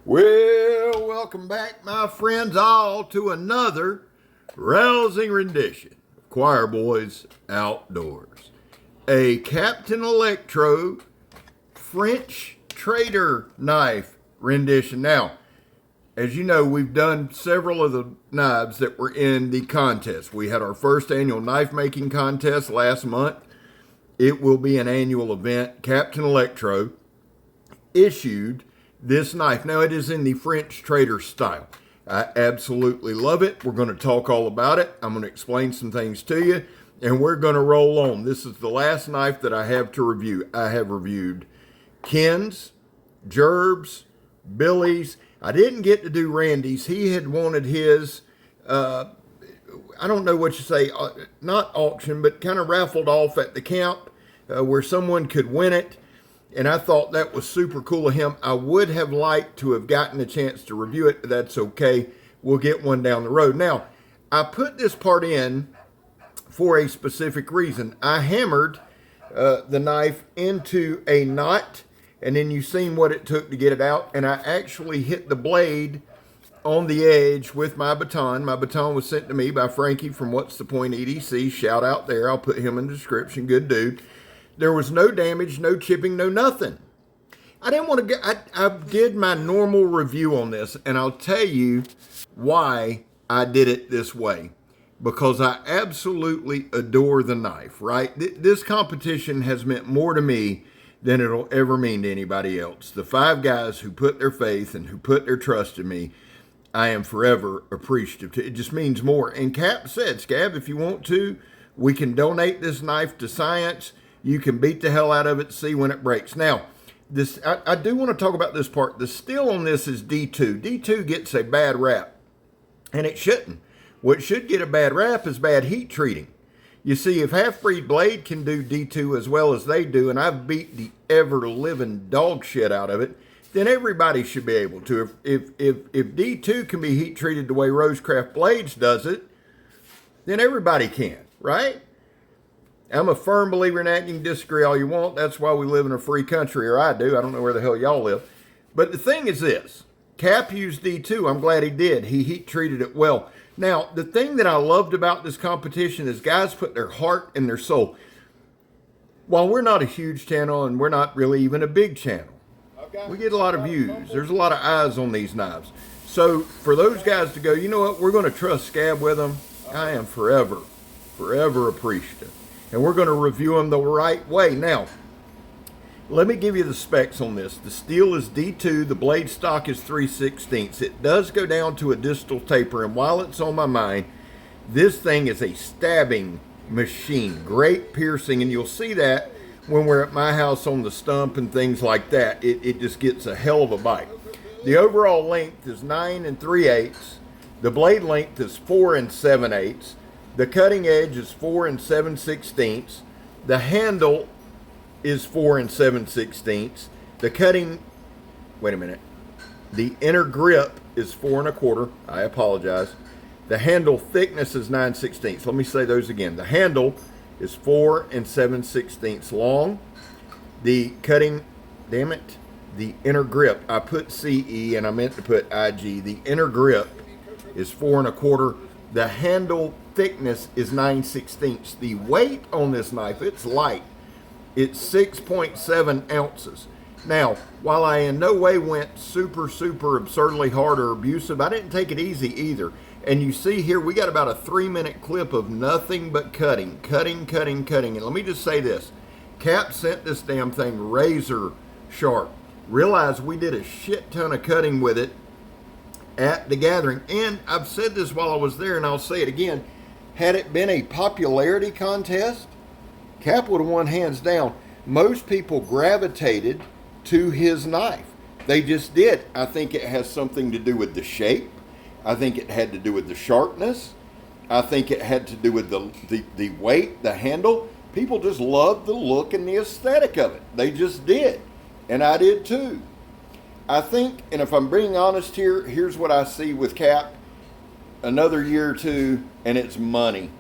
Well, welcome back, my friends, all to another rousing rendition of Choir Boys Outdoors. A Captain Electro French trader knife rendition. Now, as you know, we've done several of the knives that were in the contest. We had our first annual knife making contest last month. It will be an annual event. Captain Electro issued this knife. Now, it is in the French trader style. I absolutely love it. We're going to talk all about it. I'm going to explain some things to you, and we're going to roll on. This is the last knife that I have to review. I have reviewed Ken's, Gerb's, Billy's. I didn't get to do Randy's. He had wanted his, I don't know what you say, not auction, but kind of raffled off at the camp where someone could win it. And I thought that was super cool of him. I would have liked to have gotten a chance to review it, but that's okay. We'll get one down the road. Now, I put this part in for a specific reason. I hammered the knife into a knot, and then you've seen what it took to get it out. And I actually hit the blade on the edge with my baton. My baton was sent to me by Frankie from What's the Point EDC. Shout out there. I'll put him in the description. Good dude. There was no damage, no chipping, no nothing. I didn't want to get, I did my normal review on this, and I'll tell you why I did it this way. Because I absolutely adore the knife, right? This competition has meant more to me than it'll ever mean to anybody else. The 5 guys who put their faith and who put their trust in me, I am forever appreciative to. It just means more. And Cap said, Scab, if you want to, we can donate this knife to science. You can beat the hell out of it, see when it breaks. Now, this I do want to talk about this part. The steel on this is D2. D2 gets a bad rap, and it shouldn't. What should get a bad rap is bad heat treating. You see, if Half-Breed Blade can do D2 as well as they do, and I've beat the ever-living dog shit out of it, then everybody should be able to. If D2 can be heat treated the way Rosecraft Blades does it, then everybody can, right? I'm a firm believer in that. You can disagree all you want. That's why we live in a free country, or I do. I don't know where the hell y'all live. But the thing is this. Cap used D2. I'm glad he did. He heat treated it well. Now, the thing that I loved about this competition is guys put their heart and their soul. While we're not a huge channel and we're not really even a big channel, we get a lot of views. There's a lot of eyes on these knives. So for those guys to go, you know what, we're going to trust Scab with them, I am forever appreciative. And we're going to review them the right way. Now, let me give you the specs on this. The steel is D2. The blade stock is 3/16. It does go down to a distal taper. And while it's on my mind, this thing is a stabbing machine. Great piercing. And you'll see that when we're at my house on the stump and things like that. It just gets a hell of a bite. The overall length is 9 3/8. The blade length is 4 7/8. The cutting edge is 4 7/16. The handle is 4 7/16. The cutting, wait a minute. The inner grip is 4 1/4. I apologize. The handle thickness is 9/16. Let me say those again. The handle is 4 7/16 long. The cutting, damn it, the inner grip. I put CE and I meant to put IG. The inner grip is 4 1/4. The handle thickness is 9/16. The weight on this knife, it's light. It's 6.7 ounces. Now, while I in no way went super absurdly hard or abusive, I didn't take it easy either. And you see here, we got about a 3-minute clip of nothing but cutting. And let me just say this. Cap sent this damn thing razor sharp. Realize we did a shit ton of cutting with it at the gathering. And I've said this while I was there, and I'll say it again. Had it been a popularity contest, Cap would have won hands down. Most people gravitated to his knife. They just did. I think it has something to do with the shape. I think it had to do with the sharpness. I think it had to do with the weight, the handle. People just loved the look and the aesthetic of it. They just did. And I did too. I think, and if I'm being honest here, here's what I see with Cap. Another year or two, and it's money.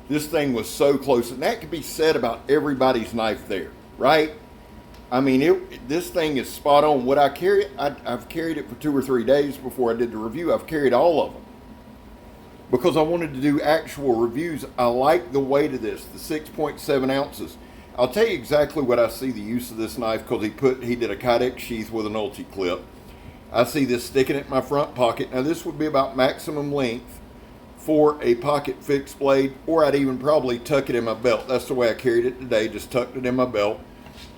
This thing was so close, and that could be said about everybody's knife there, right? I mean, this thing is spot on. What I carry, I've carried it for 2 or 3 days before I did the review. I've carried all of them because I wanted to do actual reviews. I like the weight of this, the 6.7 ounces. I'll tell you exactly what I see the use of this knife, because he did a Kydex sheath with an ulti clip. I see this sticking in my front pocket. Now this would be about maximum length for a pocket fixed blade, or I'd even probably tuck it in my belt. That's the way I carried it today, just tucked it in my belt.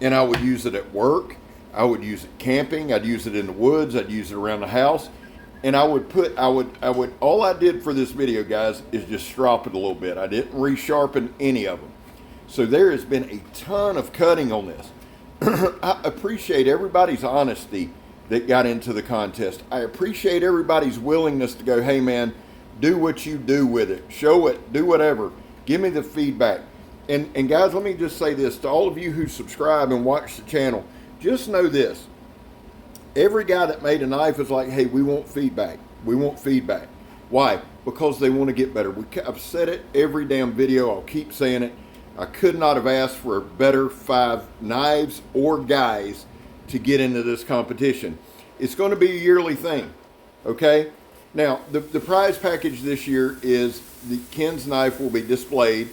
And I would use it at work, I would use it camping, I'd use it in the woods, I'd use it around the house. And all I did for this video, guys, is just strop it a little bit. I didn't resharpen any of them. So there has been a ton of cutting on this. I appreciate everybody's honesty that got into the contest. I appreciate everybody's willingness to go, hey man, do what you do with it. Show it, do whatever. Give me the feedback. And guys, let me just say this to all of you who subscribe and watch the channel. Just know this. Every guy that made a knife is like, hey, we want feedback. We want feedback. Why? Because they want to get better. I've said it every damn video. I'll keep saying it. I could not have asked for a better 5 knives or guys to get into this competition. It's going to be a yearly thing, okay? Now, the prize package this year is the Ken's knife will be displayed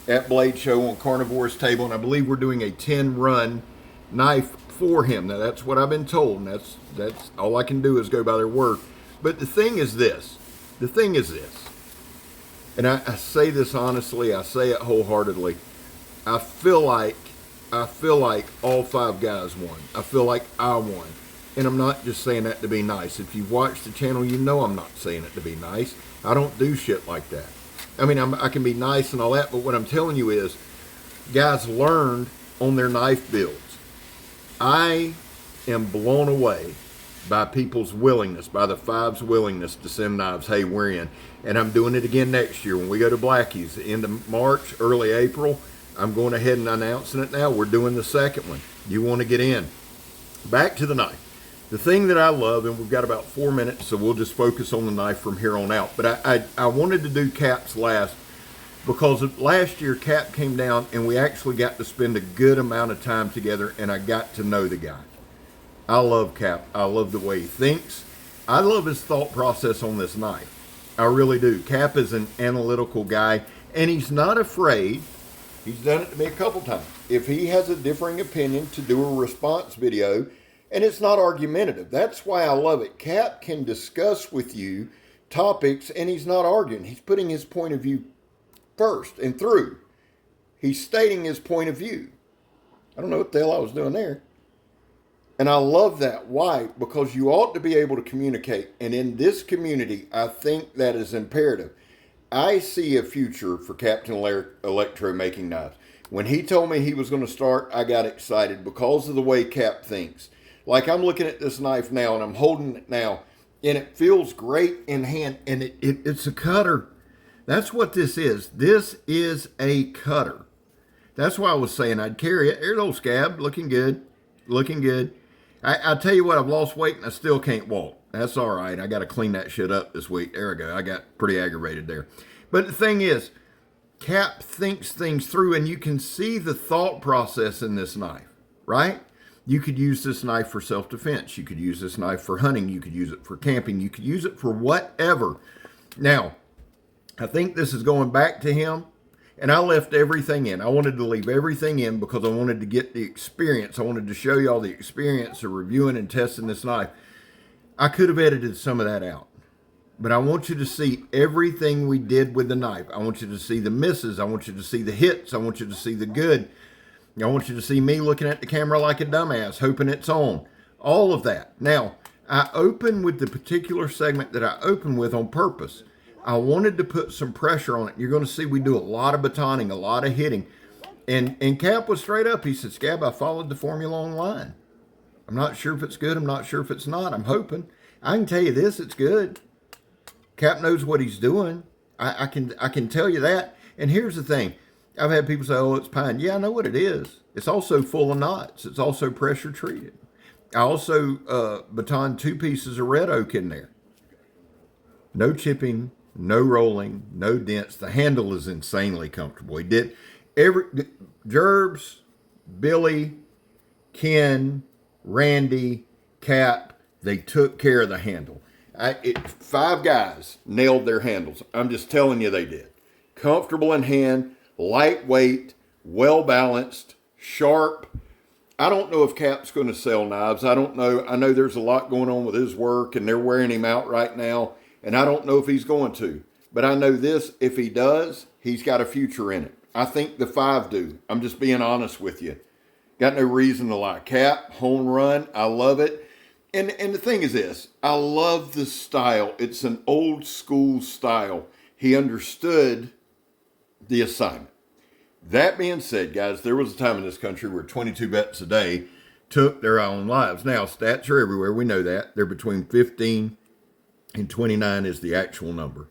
at Blade Show on Carnivore's table, and I believe we're doing a 10-run knife for him. Now, that's what I've been told, and that's all I can do is go by their word. But the thing is this. And I say this honestly, I say it wholeheartedly. I feel like all 5 guys won. I feel like I won. And I'm not just saying that to be nice. If you've watched the channel, you know I'm not saying it to be nice. I don't do shit like that. I mean, I can be nice and all that, but what I'm telling you is, guys learned on their knife builds. I am blown away by people's willingness, by the 5's willingness to send knives. Hey, we're in. And I'm doing it again next year when we go to Blackie's, end of March, early April. I'm going ahead and announcing it now. We're doing the second one. You want to get in. Back to the knife. The thing that I love, and we've got about 4 minutes, so we'll just focus on the knife from here on out. But I wanted to do Cap's last because last year Cap came down and we actually got to spend a good amount of time together, and I got to know the guy. I love Cap. I love the way he thinks. I love his thought process on this knife. I really do. Cap is an analytical guy, and he's not afraid. He's done it to me a couple times. If he has a differing opinion, to do a response video, and it's not argumentative. That's why I love it. Cap can discuss with you topics, and he's not arguing. He's putting his point of view first and through. He's stating his point of view. I don't know what the hell I was doing there. And I love that. Why? Because you ought to be able to communicate. And in this community, I think that is imperative. I see a future for Captain Electro making knives. When he told me he was going to start, I got excited because of the way Cap thinks. Like, I'm looking at this knife now, and I'm holding it now, and it feels great in hand, and it's a cutter. That's what this is. This is a cutter. That's why I was saying I'd carry it. There's old Scab, looking good, looking good. I tell you what, I've lost weight, and I still can't walk. That's all right. I got to clean that shit up this week. There we go. I got pretty aggravated there. But the thing is, Cap thinks things through, and you can see the thought process in this knife, right? You could use this knife for self-defense. You could use this knife for hunting. You could use it for camping. You could use it for whatever. Now, I think this is going back to him, and I left everything in. I wanted to leave everything in because I wanted to get the experience. I wanted to show you all the experience of reviewing and testing this knife. I could have edited some of that out, but I want you to see everything we did with the knife. I want you to see the misses. I want you to see the hits. I want you to see the good. I want you to see me looking at the camera like a dumbass, hoping it's on. All of that. Now, I open with the particular segment that I open with on purpose. I wanted to put some pressure on it. You're going to see we do a lot of batoning, a lot of hitting. And Cap was straight up. He said, Scab, I followed the formula online. I'm not sure if it's good. I'm not sure if it's not. I'm hoping. I can tell you this, it's good. Cap knows what he's doing. I can tell you that. And here's the thing. I've had people say, oh, it's pine. Yeah, I know what it is. It's also full of knots. It's also pressure treated. I also batoned 2 pieces of red oak in there. No chipping, no rolling, no dents. The handle is insanely comfortable. He did Gerbs, Billy, Ken, Randy, Cap, they took care of the handle. 5 guys nailed their handles. I'm just telling you they did. Comfortable in hand, lightweight, well balanced, sharp. I don't know if Cap's going to sell knives. I don't know. I know there's a lot going on with his work and they're wearing him out right now. And I don't know if he's going to. But I know this, if he does, he's got a future in it. I think the 5 do. I'm just being honest with you. Got no reason to lie. Cap, home run. I love it. And the thing is this. I love the style. It's an old school style. He understood the assignment. That being said, guys, there was a time in this country where 22 bets a day took their own lives. Now, stats are everywhere. We know that. They're between 15 and 29 is the actual number.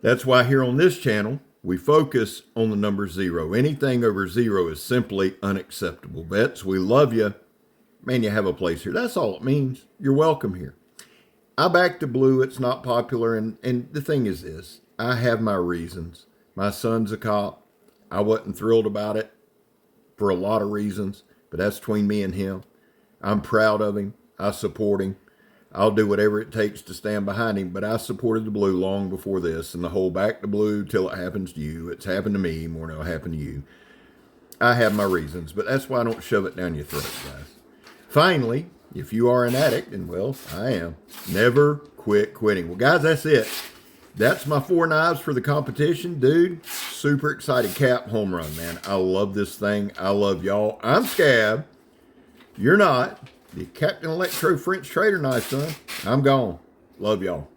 That's why here on this channel, we focus on the number 0. Anything over 0 is simply unacceptable. Bets, we love you. Man, you have a place here. That's all it means. You're welcome here. I back the blue. It's not popular. And the thing is this. I have my reasons. My son's a cop. I wasn't thrilled about it for a lot of reasons, but that's between me and him. I'm proud of him. I support him. I'll do whatever it takes to stand behind him, but I supported the blue long before this, and the whole back to blue till it happens to you. It's happened to me more than it'll happen to you. I have my reasons, but that's why I don't shove it down your throat, guys. Finally, if you are an addict, and well, I am, never quit quitting. Well, guys, that's it. That's my 4 knives for the competition. Dude, super excited. Cap, home run, man. I love this thing. I love y'all. I'm Scab. You're not. The Captain Electro French Trader knife, son. I'm gone. Love y'all.